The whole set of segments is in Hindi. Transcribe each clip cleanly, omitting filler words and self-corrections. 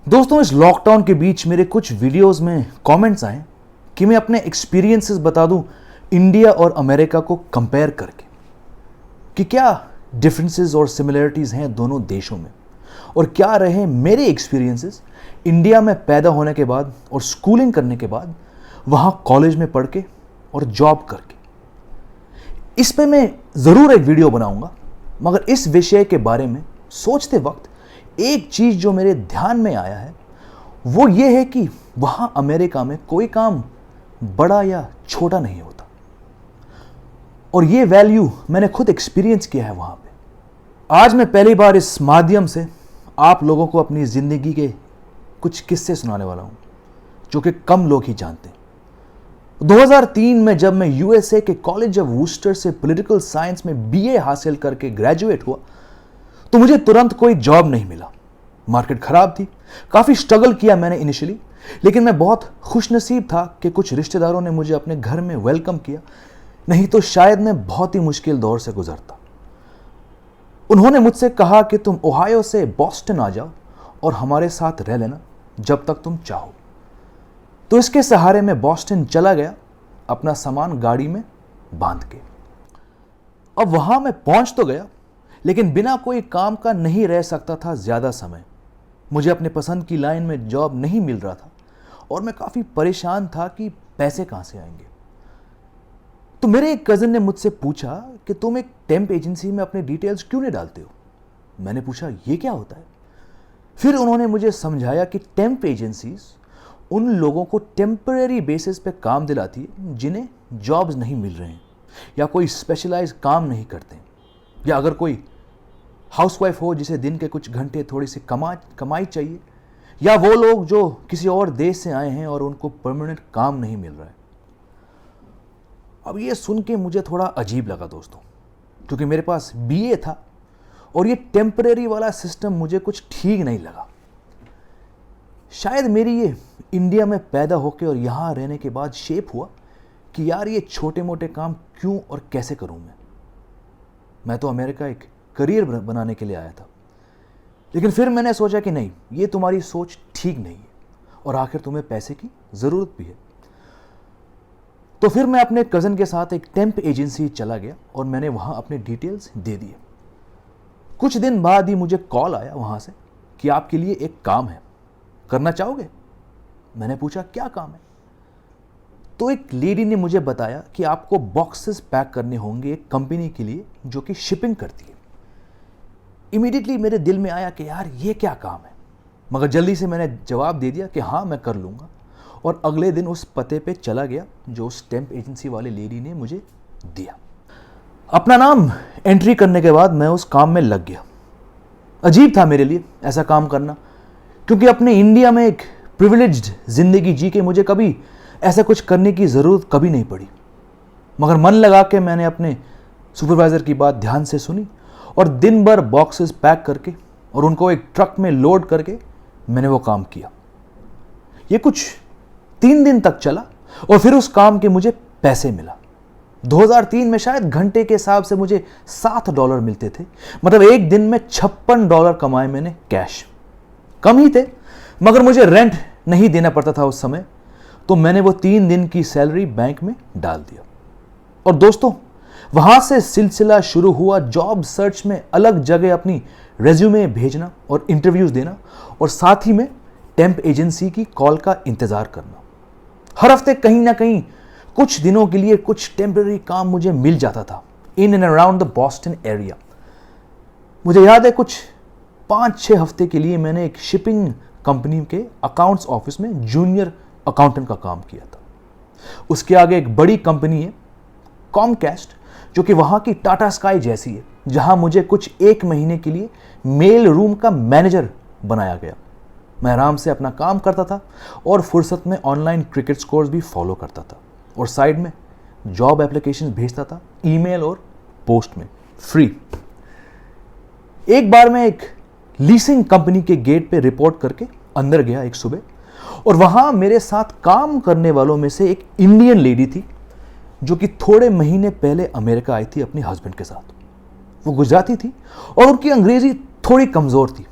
दोस्तों, इस लॉकडाउन के बीच मेरे कुछ वीडियोस में कमेंट्स आए कि मैं अपने एक्सपीरियंसेस बता दूं इंडिया और अमेरिका को कंपेयर करके कि क्या डिफरेंसेस और सिमिलरिटीज़ हैं दोनों देशों में, और क्या रहे मेरे एक्सपीरियंसेस इंडिया में पैदा होने के बाद और स्कूलिंग करने के बाद वहाँ कॉलेज में पढ़ के और जॉब करके। इस पे मैं ज़रूर एक वीडियो बनाऊंगा, मगर इस विषय के बारे में सोचते वक्त एक चीज़ जो मेरे ध्यान में आया है वो ये है कि वहाँ अमेरिका में कोई काम बड़ा या छोटा नहीं होता, और ये वैल्यू मैंने खुद एक्सपीरियंस किया है वहाँ पे। आज मैं पहली बार इस माध्यम से आप लोगों को अपनी ज़िंदगी के कुछ किस्से सुनाने वाला हूँ जो कि कम लोग ही जानते हैं। 2003 में जब मैं यूएसए के कॉलेज ऑफ वूस्टर से पॉलिटिकल साइंस में बीए हासिल करके ग्रेजुएट हुआ तो मुझे तुरंत कोई जॉब नहीं मिला। मार्केट खराब थी, काफ़ी स्ट्रगल किया मैंने इनिशियली, लेकिन मैं बहुत खुशनसीब था कि कुछ रिश्तेदारों ने मुझे अपने घर में वेलकम किया, नहीं तो शायद मैं बहुत ही मुश्किल दौर से गुजरता। उन्होंने मुझसे कहा कि तुम ओहायो से बॉस्टन आ जाओ और हमारे साथ रह लेना जब तक तुम चाहो। तो इसके सहारे मैं बॉस्टन चला गया, अपना सामान गाड़ी में बांध के। अब वहां मैं पहुंच तो गया, लेकिन बिना कोई काम का नहीं रह सकता था ज़्यादा समय। मुझे अपने पसंद की लाइन में जॉब नहीं मिल रहा था और मैं काफ़ी परेशान था कि पैसे कहाँ से आएंगे। तो मेरे एक कज़न ने मुझसे पूछा कि तुम एक टेम्प एजेंसी में अपने डिटेल्स क्यों नहीं डालते हो। मैंने पूछा ये क्या होता है। फिर उन्होंने मुझे समझाया कि टेम्प एजेंसीज उन लोगों को टेम्परेरी बेसिस पे काम दिलाती है जिन्हें जॉब्स नहीं मिल रहे हैं या कोई स्पेशलाइज काम नहीं करते, या अगर कोई हाउसवाइफ हो जिसे दिन के कुछ घंटे थोड़ी सी कमाई चाहिए, या वो लोग जो किसी और देश से आए हैं और उनको परमानेंट काम नहीं मिल रहा है। अब ये सुन के मुझे थोड़ा अजीब लगा दोस्तों, क्योंकि मेरे पास बीए था और ये टेम्परेरी वाला सिस्टम मुझे कुछ ठीक नहीं लगा। शायद मेरी ये इंडिया में पैदा होके और यहाँ रहने के बाद शेप हुआ कि यार ये छोटे मोटे काम क्यों और कैसे करूँ मैं तो अमेरिका एक करियर बनाने के लिए आया था। लेकिन फिर मैंने सोचा कि नहीं, ये तुम्हारी सोच ठीक नहीं है और आखिर तुम्हें पैसे की ज़रूरत भी है। तो फिर मैं अपने कज़न के साथ एक टेम्प एजेंसी चला गया और मैंने वहाँ अपने डिटेल्स दे दिए। कुछ दिन बाद ही मुझे कॉल आया वहाँ से कि आपके लिए एक काम है, करना चाहोगे। मैंने पूछा क्या काम है। तो एक लेडी ने मुझे बताया कि आपको बॉक्सेस पैक करने होंगे एक कंपनी के लिए जो कि शिपिंग करती है। इमीडिएटली मेरे दिल में आया कि यार ये क्या काम है, मगर जल्दी से मैंने जवाब दे दिया कि हाँ मैं कर लूँगा, और अगले दिन उस पते पे चला गया जो उस टेम्प एजेंसी वाले लेडी ने मुझे दिया। अपना नाम एंट्री करने के बाद मैं उस काम में लग गया। अजीब था मेरे लिए ऐसा काम करना, क्योंकि अपने इंडिया में एक प्रिविलेज्ड जिंदगी जी के मुझे कभी ऐसा कुछ करने की ज़रूरत कभी नहीं पड़ी। मगर मन लगा के मैंने अपने सुपरवाइज़र की बात ध्यान से सुनी और दिन भर बॉक्सेस पैक करके और उनको एक ट्रक में लोड करके मैंने वो काम किया। ये कुछ 3 दिन तक चला और फिर उस काम के मुझे पैसे मिला। 2003 में शायद घंटे के हिसाब से मुझे $7 मिलते थे, मतलब एक दिन में $56 कमाए मैंने कैश। कम ही थे, मगर मुझे रेंट नहीं देना पड़ता था उस समय, तो मैंने वो 3 दिन की सैलरी बैंक में डाल दिया। और दोस्तों, वहाँ से सिलसिला शुरू हुआ जॉब सर्च में अलग जगह अपनी रेज्यूमे भेजना और इंटरव्यूज़ देना, और साथ ही में टेम्प एजेंसी की कॉल का इंतज़ार करना। हर हफ्ते कहीं ना कहीं कुछ दिनों के लिए कुछ टेम्परेरी काम मुझे मिल जाता था in and around the Boston area. मुझे याद है कुछ 5-6 हफ्ते के लिए मैंने एक शिपिंग कंपनी के अकाउंट्स ऑफिस में जूनियर अकाउंटेंट का काम किया था। उसके आगे एक बड़ी कंपनी है कॉमकास्ट, जो कि वहाँ की टाटा स्काई जैसी है, जहाँ मुझे कुछ 1 महीने के लिए मेल रूम का मैनेजर बनाया गया। मैं आराम से अपना काम करता था और फुर्सत में ऑनलाइन क्रिकेट स्कोर्स भी फॉलो करता था, और साइड में जॉब एप्लीकेशन भेजता था ईमेल और पोस्ट में फ्री। एक बार मैं एक लीसिंग कंपनी के गेट पे रिपोर्ट करके अंदर गया एक सुबह, और वहाँ मेरे साथ काम करने वालों में से एक इंडियन लेडी थी जो कि थोड़े महीने पहले अमेरिका आई थी अपने हस्बैंड के साथ। वो गुजराती थी और उनकी अंग्रेजी थोड़ी कमज़ोर थी।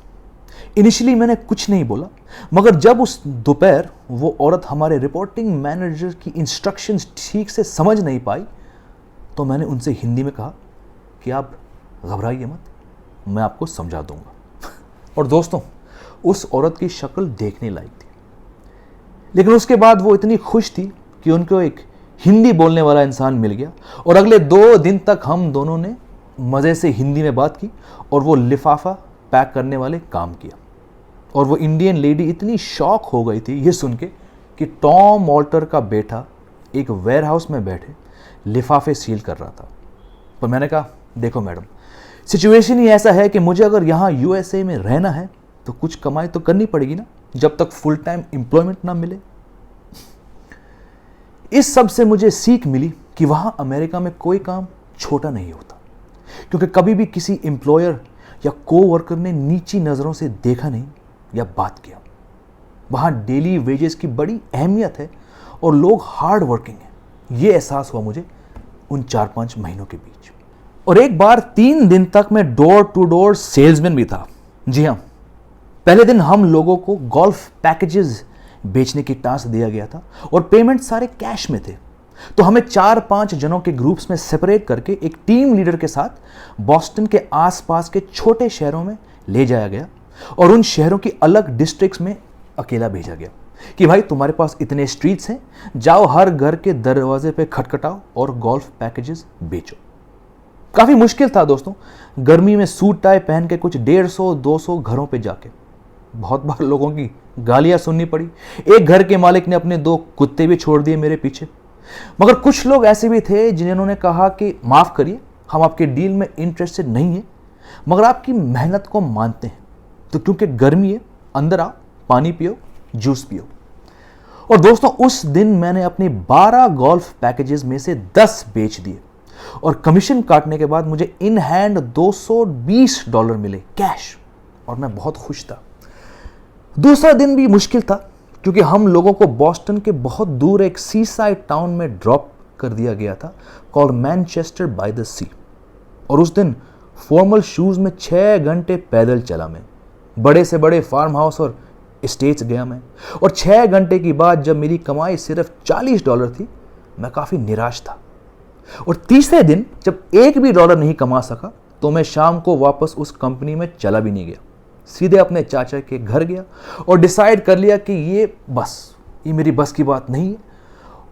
इनिशियली मैंने कुछ नहीं बोला, मगर जब उस दोपहर वो औरत हमारे रिपोर्टिंग मैनेजर की इंस्ट्रक्शंस ठीक से समझ नहीं पाई, तो मैंने उनसे हिंदी में कहा कि आप घबराइए मत, मैं आपको समझा दूंगा। और दोस्तों, उस औरत की शक्ल देखने लायक थी, लेकिन उसके बाद वो इतनी खुश थी कि उनको एक हिंदी बोलने वाला इंसान मिल गया, और अगले 2 दिन तक हम दोनों ने मज़े से हिंदी में बात की और वो लिफाफा पैक करने वाले काम किया। और वो इंडियन लेडी इतनी शॉक हो गई थी ये सुन के कि टॉम ऑल्टर का बेटा एक वेयरहाउस में बैठे लिफाफे सील कर रहा था। पर मैंने कहा, देखो मैडम, सिचुएशन ही ऐसा है कि मुझे अगर यहाँ यूएसए में रहना है तो कुछ कमाई तो करनी पड़ेगी ना, जब तक फुल टाइम एम्प्लॉयमेंट ना मिले। इस सब से मुझे सीख मिली कि वहाँ अमेरिका में कोई काम छोटा नहीं होता, क्योंकि कभी भी किसी एम्प्लॉयर या कोवर्कर ने नीची नज़रों से देखा नहीं या बात किया। वहाँ डेली वेजेस की बड़ी अहमियत है और लोग हार्ड वर्किंग हैं। ये एहसास हुआ मुझे उन 4-5 महीनों के बीच। और एक बार 3 दिन तक मैं डोर टू डोर सेल्समैन भी था। जी हाँ, पहले दिन हम लोगों को गोल्फ पैकेजेस बेचने की टास्क दिया गया था और पेमेंट सारे कैश में थे। तो हमें 4-5 जनों के ग्रुप्स में सेपरेट करके एक टीम लीडर के साथ बॉस्टन के आसपास के छोटे शहरों में ले जाया गया और उन शहरों की अलग डिस्ट्रिक्ट्स में अकेला भेजा गया कि भाई तुम्हारे पास इतने स्ट्रीट्स हैं, जाओ हर घर के दरवाजे पे खटखटाओ और गोल्फ पैकेजेस बेचो। काफ़ी मुश्किल था दोस्तों, गर्मी में सूट टाई पहन के कुछ 150-200 घरों पे जाके। बहुत बार लोगों की गालियां सुननी पड़ी। एक घर के मालिक ने अपने 2 कुत्ते भी छोड़ दिए मेरे पीछे। मगर कुछ लोग ऐसे भी थे जिन्होंने कहा कि माफ़ करिए, हम आपके डील में इंटरेस्टेड नहीं हैं, मगर आपकी मेहनत को मानते हैं, तो क्योंकि गर्मी है अंदर आओ, पानी पियो, जूस पियो। और दोस्तों, उस दिन मैंने अपने 12 गोल्फ पैकेजेस में से 10 बेच दिए और कमीशन काटने के बाद मुझे इन हैंड $220 मिले कैश, और मैं बहुत खुश था। दूसरा दिन भी मुश्किल था क्योंकि हम लोगों को बॉस्टन के बहुत दूर एक सी साइड टाउन में ड्रॉप कर दिया गया था कॉल्ड मैनचेस्टर बाय द सी। और उस दिन फॉर्मल शूज़ में 6 घंटे पैदल चला मैं। बड़े से बड़े फार्म हाउस और स्टेट्स गया मैं, और 6 घंटे की बाद जब मेरी कमाई सिर्फ $40 थी, मैं काफ़ी निराश था। और तीसरे दिन जब एक भी डॉलर नहीं कमा सका तो मैं शाम को वापस उस कंपनी में चला भी नहीं गया। सीधे अपने चाचा के घर गया और डिसाइड कर लिया कि ये मेरी बस की बात नहीं है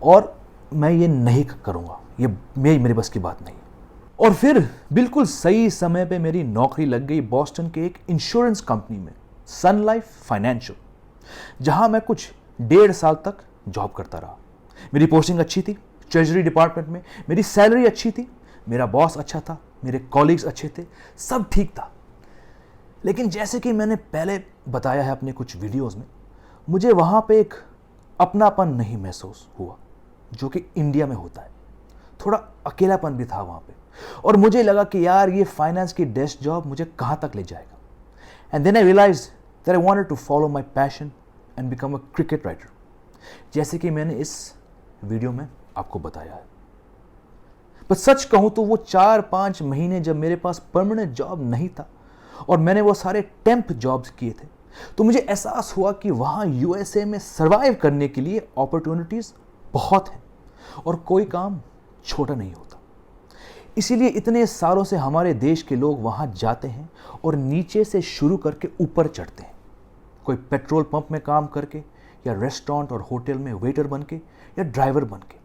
और मैं ये नहीं करूँगा, ये मेरी बस की बात नहीं। और फिर बिल्कुल सही समय पे मेरी नौकरी लग गई बॉस्टन के एक इंश्योरेंस कंपनी में, सन लाइफ फाइनेंशियल, जहाँ मैं कुछ 1.5 साल तक जॉब करता रहा। मेरी पोस्टिंग अच्छी थी, ट्रेजरी डिपार्टमेंट में मेरी सैलरी अच्छी थी, मेरा बॉस अच्छा था, मेरे कॉलीग्स अच्छे थे, सब ठीक था। लेकिन जैसे कि मैंने पहले बताया है अपने कुछ वीडियोस में, मुझे वहाँ पे एक अपनापन नहीं महसूस हुआ जो कि इंडिया में होता है। थोड़ा अकेलापन भी था वहाँ पे, और मुझे लगा कि यार ये फाइनेंस की डेस्क जॉब मुझे कहाँ तक ले जाएगा। And then I realised that I wanted to follow my passion and become a cricket writer, जैसे कि मैंने इस वीडियो में आपको बताया है। पर सच कहूँ तो वो 4-5 महीने जब मेरे पास परमानेंट जॉब नहीं था और मैंने वो सारे टेम्प जॉब्स किए थे, तो मुझे एहसास हुआ कि वहाँ यूएसए में सर्वाइव करने के लिए अपॉर्चुनिटीज़ बहुत हैं और कोई काम छोटा नहीं होता। इसीलिए इतने सालों से हमारे देश के लोग वहाँ जाते हैं और नीचे से शुरू करके ऊपर चढ़ते हैं, कोई पेट्रोल पंप में काम करके या रेस्टोरेंट और होटल में वेटर बन के या ड्राइवर बन के,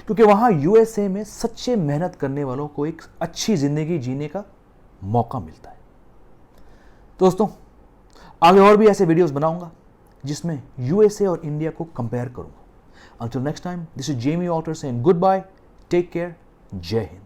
क्योंकि वहाँ यूएसए में सच्चे मेहनत करने वालों को एक अच्छी ज़िंदगी जीने का मौका मिलता है। दोस्तों, आगे और भी ऐसे वीडियोस बनाऊंगा जिसमें यूएसए और इंडिया को कंपेयर करूंगा। Until next time, this is Jamie Alter saying goodbye, take care, Jai Hind.